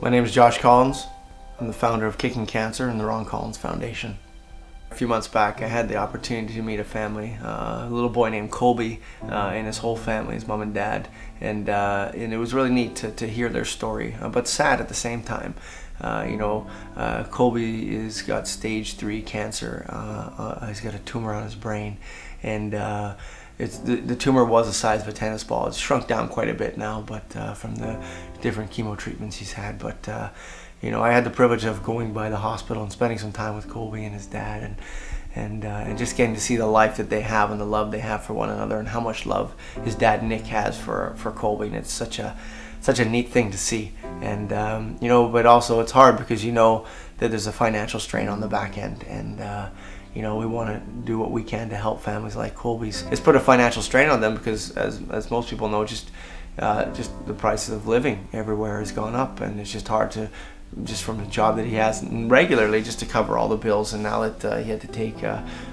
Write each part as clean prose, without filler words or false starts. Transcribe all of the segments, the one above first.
My name is Josh Collins. I'm the founder of Kicking Cancer and the Ron Collins Foundation. A few months back, I had the opportunity to meet a family, a little boy named Colby and his whole family, his mom and dad, and it was really neat to hear their story, but sad at the same time. Colby has got stage 3 cancer. He's got a tumor on his brain, and the tumor was the size of a tennis ball. It's shrunk down quite a bit now, but from the different chemo treatments he's had. But I had the privilege of going by the hospital and spending some time with Colby and his dad, and just getting to see the life that they have and the love they have for one another, and how much love his dad Nick has for Colby. And it's such a neat thing to see. And but also it's hard because that there's a financial strain on the back end, and we want to do what we can to help families like Colby's. It's put a financial strain on them because, as most people know, just the prices of living everywhere has gone up, and it's just hard to, just from the job that he has regularly, just to cover all the bills. And now that he had to take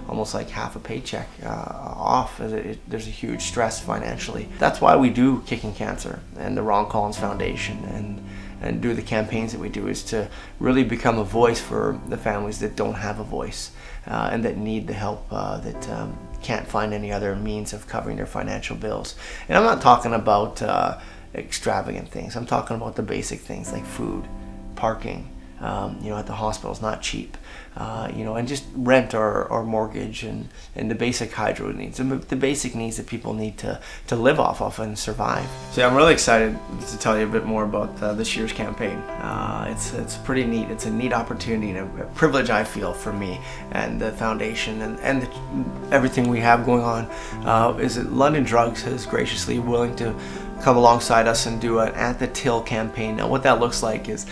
almost like half a paycheck off, there's a huge stress financially. That's why we do Kicking Cancer and the Ron Collins Foundation, and do the campaigns that we do, is to really become a voice for the families that don't have a voice and that need the help, that can't find any other means of covering their financial bills. And I'm not talking about extravagant things. I'm talking about the basic things like food, parking, at the hospital is not cheap, and just rent or mortgage, and the basic hydro needs, the basic needs that people need to live off of and survive. So I'm really excited to tell you a bit more about this year's campaign. It's pretty neat. It's a neat opportunity and a privilege, I feel, for me and the foundation and everything we have going on. Is that London Drugs is graciously willing to come alongside us and do an At the Till campaign. Now what that looks like is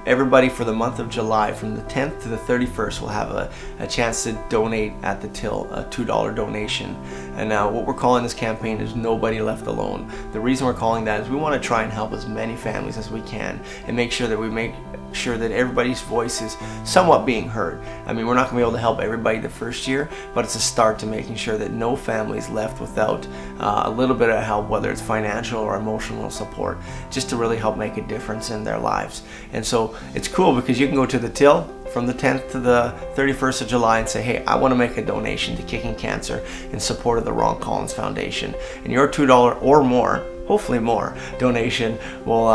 everybody for the month of July, from the 10th to the 31st, will have a chance to donate at the till, a $2 donation. And now what we're calling this campaign is Nobody Left Alone. The reason we're calling that is we want to try and help as many families as we can, and make sure that we make sure that everybody's voice is somewhat being heard. I mean, we're not going to be able to help everybody the first year, but it's a start to making sure that no family is left without a little bit of help, whether it's financial or emotional support, just to really help make a difference in their lives. And so it's cool because you can go to the till from the 10th to the 31st of July and say, hey, I want to make a donation to Kicking Cancer in support of the Ron Collins Foundation. And your $2 or more, hopefully more, donation will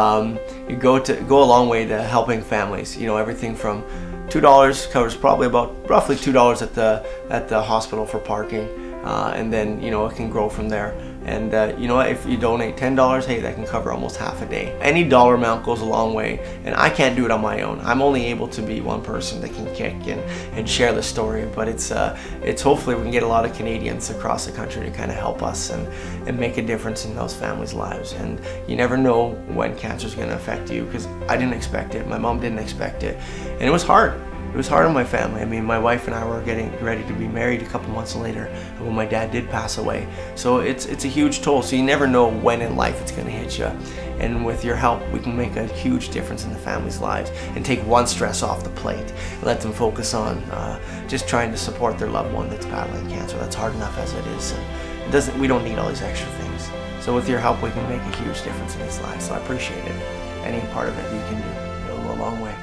go a long way to helping families. Everything from $2 covers probably about roughly $2 at the hospital for parking, and then it can grow from there. And if you donate $10, hey, that can cover almost half a day. Any dollar amount goes a long way, and I can't do it on my own. I'm only able to be one person that can kick and share the story, but it's hopefully we can get a lot of Canadians across the country to kind of help us and make a difference in those families' lives. And you never know when cancer is going to affect you, because I didn't expect it, my mom didn't expect it, and it was hard. It was hard on my family. I mean, my wife and I were getting ready to be married a couple months later when my dad did pass away. So it's a huge toll. So you never know when in life it's going to hit you. And with your help, we can make a huge difference in the families' lives and take one stress off the plate and let them focus on just trying to support their loved one that's battling cancer. That's hard enough as it is. And we don't need all these extra things. So with your help, we can make a huge difference in these lives. So I appreciate it. Any part of it you can do, it'll go a long way.